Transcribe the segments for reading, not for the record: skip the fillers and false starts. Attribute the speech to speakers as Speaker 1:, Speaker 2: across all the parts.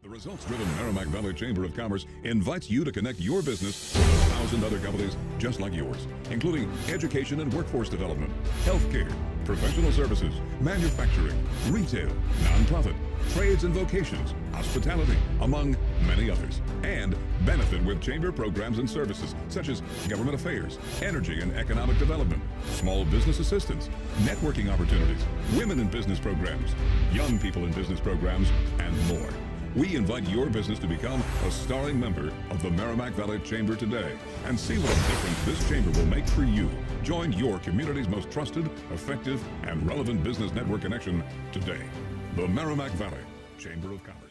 Speaker 1: The results-driven Merrimack Valley Chamber of Commerce invites you to connect your business with 1,000 other companies just like yours, including education and workforce development, healthcare, professional services, manufacturing, retail, nonprofit, trades and vocations, hospitality, among many others, and benefit with chamber programs and services such as government affairs, energy and economic development, small business assistance, networking opportunities, women in business programs, young people in business programs, and more. We invite your business to become a starring member of the Merrimack Valley Chamber today and see what a difference this chamber will make for you. Join your community's most trusted, effective, and relevant business network connection today. The Merrimack Valley Chamber of Commerce.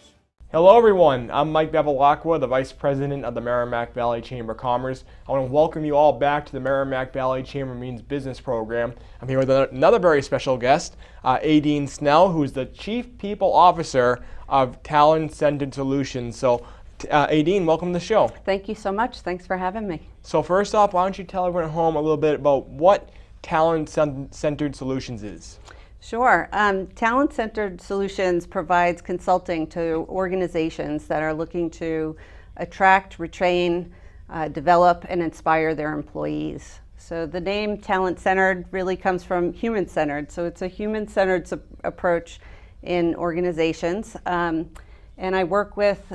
Speaker 2: Hello everyone, I'm Mike Bevilacqua, the Vice President of the Merrimack Valley Chamber of Commerce. I want to welcome you all back to the Merrimack Valley Chamber Means Business Program. I'm here with another very special guest, Aideen Snell, who's the Chief People Officer of Talent Centered Solutions. So Aideen, welcome to the show.
Speaker 3: Thank you so much. Thanks for having me.
Speaker 2: So first off, why don't you tell everyone at home a little bit about what Talent Centered Solutions is?
Speaker 3: Sure. Talent Centered Solutions provides consulting to organizations that are looking to attract, retain, develop, and inspire their employees. So the name Talent Centered really comes from human centered. So it's a human centered approach in organizations. And I work with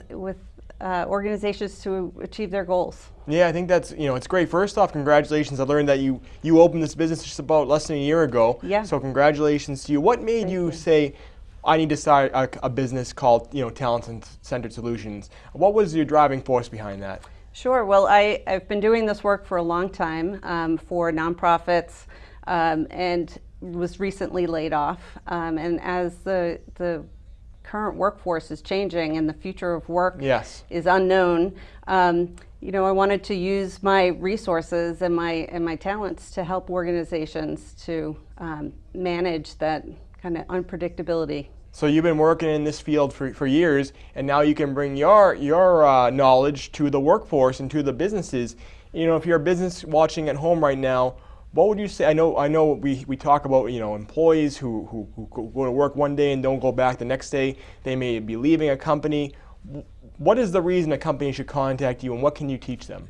Speaker 3: organizations to achieve their goals.
Speaker 2: Yeah, I think that's, it's great. First off, congratulations. I learned that you opened this business just about less than a year ago.
Speaker 3: Yeah.
Speaker 2: So congratulations to you. What made you say, I need to start a business called, Talent Centered Solutions? What was your driving force behind that?
Speaker 3: Sure. Well, I've been doing this work for a long time for nonprofits and was recently laid off. And as the current workforce is changing and the future of work is unknown, I wanted to use my resources and my talents to help organizations to manage that kind of unpredictability.
Speaker 2: So you've been working in this field for years, and now you can bring your knowledge to the workforce and to the businesses. If you're a business watching at home right now, what would you say? I know we talk about employees who go to work one day and don't go back the next day. They may be leaving a company. What is the reason a company should contact you, and what can you teach them?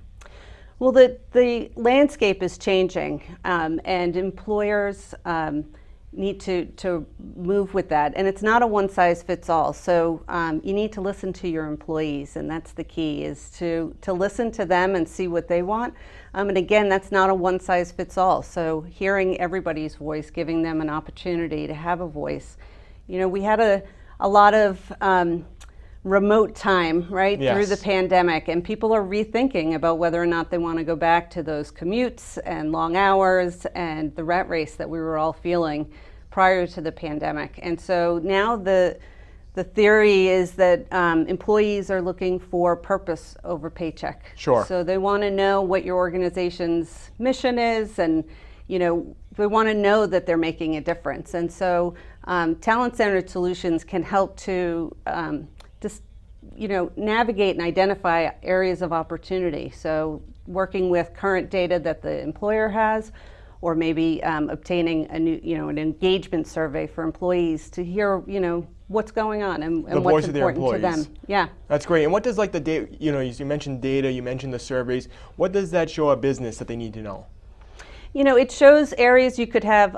Speaker 3: Well, the landscape is changing, and employers need to move with that. And it's not a one-size-fits-all. So you need to listen to your employees, and that's the key, is to listen to them and see what they want. And again, that's not a one-size-fits-all. So hearing everybody's voice, giving them an opportunity to have a voice. We had a lot of remote time, right, through the pandemic, and people are rethinking about whether or not they want to go back to those commutes and long hours and the rat race that we were all feeling prior to the pandemic. And so now the theory is that employees are looking for purpose over paycheck.
Speaker 2: Sure.
Speaker 3: So they want to know what your organization's mission is, and they want to know that they're making a difference. And so talent-centered solutions can help to navigate and identify areas of opportunity. So working with current data that the employer has, or maybe obtaining a new, an engagement survey for employees to hear, what's going on and what's important to them. Yeah.
Speaker 2: That's great. And what does the data, you mentioned data, you mentioned the surveys. What does that show a business that they need to know?
Speaker 3: It shows areas you could have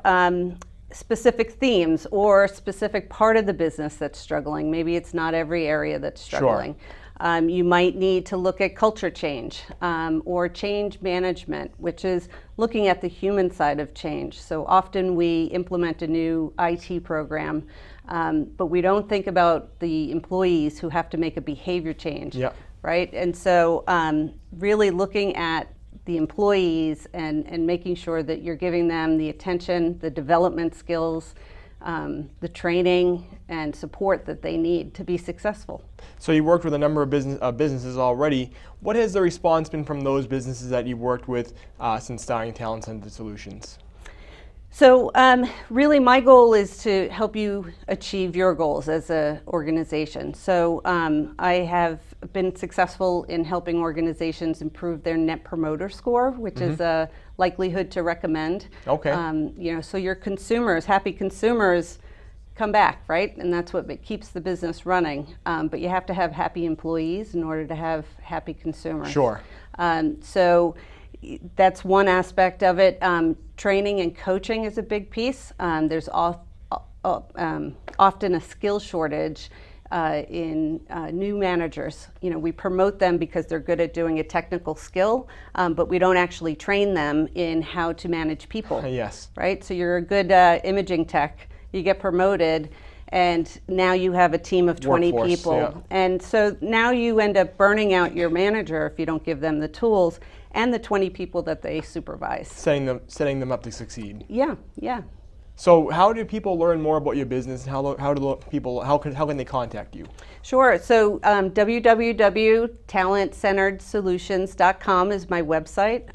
Speaker 3: specific themes or specific part of the business that's struggling. Maybe it's not every area that's struggling. Sure. You might need to look at culture change or change management, which is looking at the human side of change. So often we implement a new IT program, but we don't think about the employees who have to make a behavior change, right? And so really looking at the employees and making sure that you're giving them the attention, the development skills, the training and support that they need to be successful.
Speaker 2: So you worked with a number of businesses already. What has the response been from those businesses that you've worked with since starting Talent Centered Solutions?
Speaker 3: So really my goal is to help you achieve your goals as an organization. So I have been successful in helping organizations improve their Net Promoter Score, which is a likelihood to recommend.
Speaker 2: Okay.
Speaker 3: So your consumers, happy consumers, come back, right? And that's what keeps the business running. But you have to have happy employees in order to have happy consumers.
Speaker 2: Sure.
Speaker 3: So that's one aspect of it. Training and coaching is a big piece. There's often a skill shortage in new managers. You know, we promote them because they're good at doing a technical skill, but we don't actually train them in how to manage people.
Speaker 2: Yes.
Speaker 3: Right? So you're a good imaging tech, you get promoted, and now you have a team of 20
Speaker 2: Workforce,
Speaker 3: people.
Speaker 2: yeah.
Speaker 3: And so now you end up burning out your manager if you don't give them the tools and the 20 people that they supervise.
Speaker 2: Setting them up to succeed.
Speaker 3: Yeah.
Speaker 2: So how do people learn more about your business? How can they contact you?
Speaker 3: Sure. So www.talentcenteredsolutions.com is my website,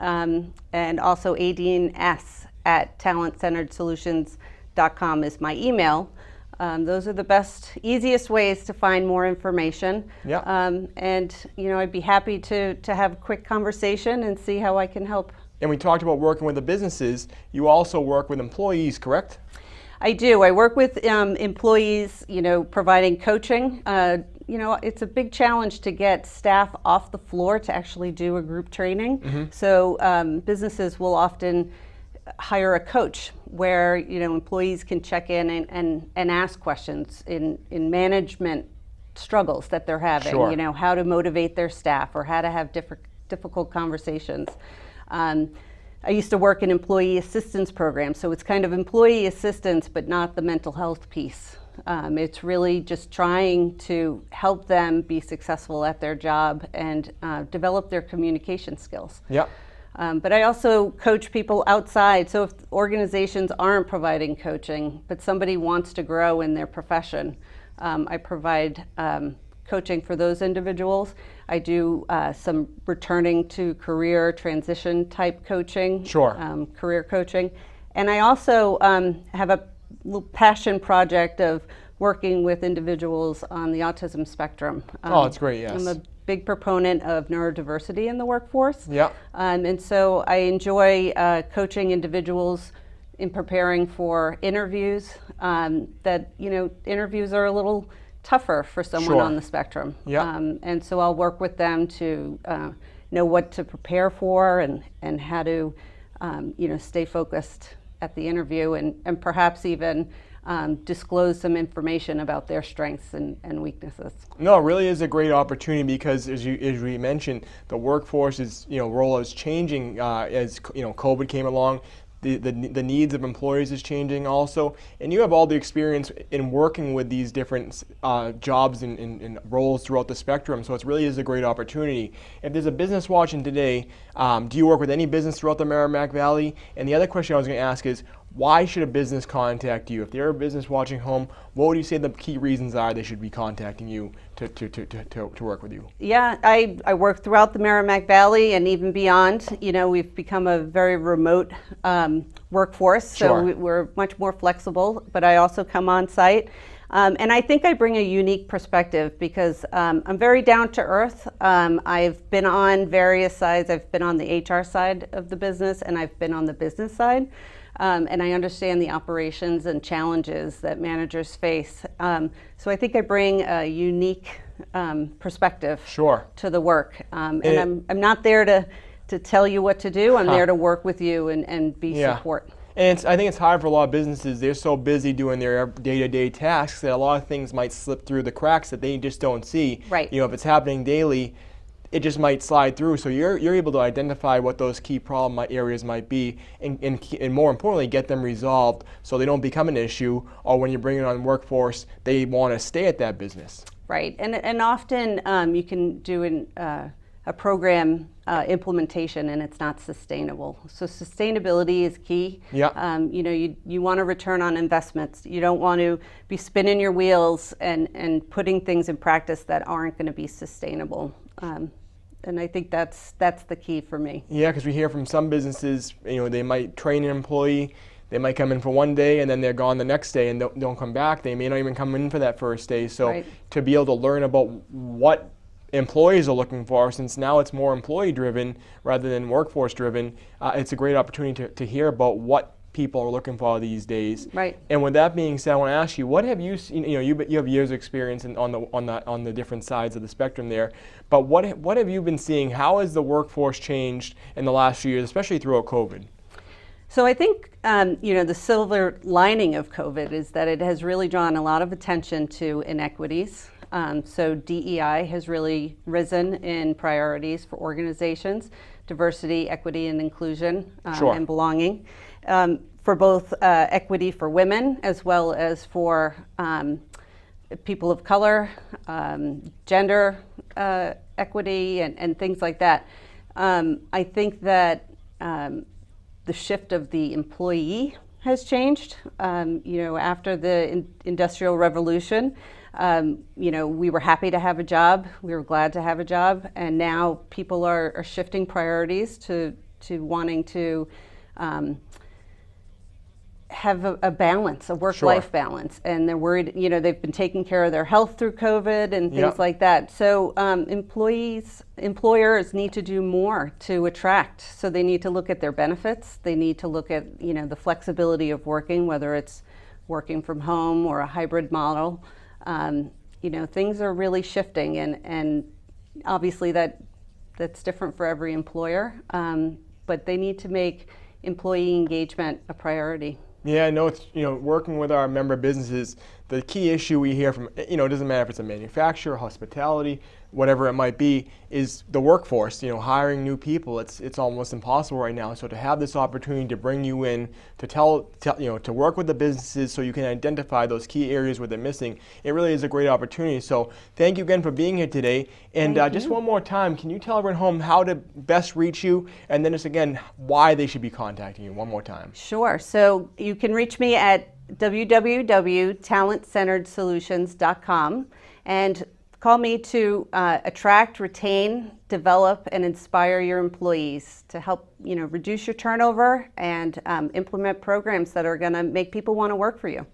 Speaker 3: and also adns@talentcenteredsolutions.com is my email. Those are the best, easiest ways to find more information.
Speaker 2: Yeah.
Speaker 3: And I'd be happy to have a quick conversation and see how I can help.
Speaker 2: And we talked about working with the businesses. You also work with employees, correct?
Speaker 3: I do. I work with employees, providing coaching. It's a big challenge to get staff off the floor to actually do a group training. Mm-hmm. So businesses will often hire a coach where, employees can check in and ask questions in management struggles that they're having.
Speaker 2: Sure.
Speaker 3: How to motivate their staff or how to have difficult conversations. I used to work in employee assistance programs, so it's kind of employee assistance, but not the mental health piece. It's really just trying to help them be successful at their job and develop their communication skills.
Speaker 2: Yeah.
Speaker 3: But I also coach people outside, so if organizations aren't providing coaching, but somebody wants to grow in their profession, I provide coaching for those individuals. I do some returning to career transition type coaching,
Speaker 2: Sure.
Speaker 3: Career coaching. And I also have a little passion project of working with individuals on the autism spectrum.
Speaker 2: Oh, that's great, yes.
Speaker 3: I'm a big proponent of neurodiversity in the workforce.
Speaker 2: Yeah.
Speaker 3: And so I enjoy coaching individuals in preparing for interviews. Interviews are a little tougher for someone
Speaker 2: Sure.
Speaker 3: on the spectrum.
Speaker 2: Yeah.
Speaker 3: And so I'll work with them to know what to prepare for and how to stay focused at the interview and perhaps even disclose some information about their strengths and weaknesses.
Speaker 2: No, it really is a great opportunity because, as we mentioned, the workforce's role is changing as COVID came along. The needs of employees is changing also, and you have all the experience in working with these different jobs and roles throughout the spectrum, so it really is a great opportunity. If there's a business watching today, do you work with any business throughout the Merrimack Valley? And the other question I was going to ask is, why should a business contact you? If they're a business watching home, what would you say the key reasons are they should be contacting you to work with you?
Speaker 3: Yeah, I work throughout the Merrimack Valley and even beyond. We've become a very remote workforce, so
Speaker 2: Sure.
Speaker 3: we're much more flexible, but I also come on site. And I think I bring a unique perspective because I'm very down to earth. I've been on various sides. I've been on the HR side of the business and I've been on the business side. And I understand the operations and challenges that managers face. So I think I bring a unique perspective
Speaker 2: Sure.
Speaker 3: to the work. And I'm not there to tell you what to do. I'm there to work with you and be support.
Speaker 2: And I think it's hard for a lot of businesses. They're so busy doing their day-to-day tasks that a lot of things might slip through the cracks that they just don't see.
Speaker 3: Right.
Speaker 2: If it's happening daily, it just might slide through. So you're able to identify what those key problem areas might be, and more importantly, get them resolved so they don't become an issue. Or when you're bringing on workforce, they want to stay at that business.
Speaker 3: Right, and often you can do a program implementation and it's not sustainable. So sustainability is key.
Speaker 2: Yeah.
Speaker 3: You want a return on investments. You don't want to be spinning your wheels and putting things in practice that aren't going to be sustainable. And I think that's the key for me.
Speaker 2: Yeah, because we hear from some businesses, they might train an employee, they might come in for one day and then they're gone the next day and don't come back. They may not even come in for that first day. So
Speaker 3: Right.
Speaker 2: to be able to learn about what employees are looking for, since now it's more employee driven rather than workforce driven, it's a great opportunity to hear about what people are looking for these days.
Speaker 3: Right.
Speaker 2: And with that being said, I want to ask you, what have you seen? You have years of experience on the different sides of the spectrum there. But what have you been seeing? How has the workforce changed in the last few years, especially throughout COVID?
Speaker 3: So I think the silver lining of COVID is that it has really drawn a lot of attention to inequities. So DEI has really risen in priorities for organizations: diversity, equity, and inclusion,
Speaker 2: Sure.
Speaker 3: and belonging. For both equity for women as well as for people of color, gender equity, and things like that. I think that the shift of the employee has changed. After the Industrial Revolution, we were happy to have a job. We were glad to have a job, and now people are shifting priorities to wanting to have a balance, a work-life
Speaker 2: Sure.
Speaker 3: balance, and they're worried. They've been taking care of their health through COVID and things
Speaker 2: Yep.
Speaker 3: like that. So employers need to do more to attract. So they need to look at their benefits. They need to look at the flexibility of working, whether it's working from home or a hybrid model. Things are really shifting, and obviously that's different for every employer. But they need to make employee engagement a priority.
Speaker 2: Yeah, I know it's, working with our member businesses, the key issue we hear from, it doesn't matter if it's a manufacturer, hospitality, whatever it might be, is the workforce, hiring new people. It's almost impossible right now. So to have this opportunity to bring you in, to to work with the businesses so you can identify those key areas where they're missing, it really is a great opportunity. So thank you again for being here today. And just one more time, can you tell everyone at home how to best reach you? And then just again, why they should be contacting you one more time.
Speaker 3: Sure. So you can reach me at www.talentcenteredsolutions.com and call me to attract, retain, develop, and inspire your employees to help reduce your turnover and implement programs that are going to make people want to work for you.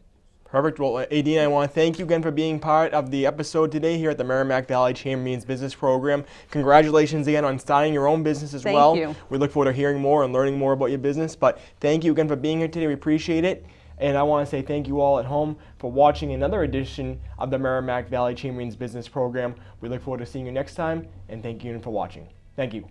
Speaker 2: Perfect. Well, Adine, I want to thank you again for being part of the episode today here at the Merrimack Valley Chamberlain's Business Program. Congratulations again on starting your own business as well.
Speaker 3: Thank you.
Speaker 2: We look forward to hearing more and learning more about your business. But thank you again for being here today. We appreciate it. And I want to say thank you all at home for watching another edition of the Merrimack Valley Chamberlain's Business Program. We look forward to seeing you next time, and thank you for watching. Thank you.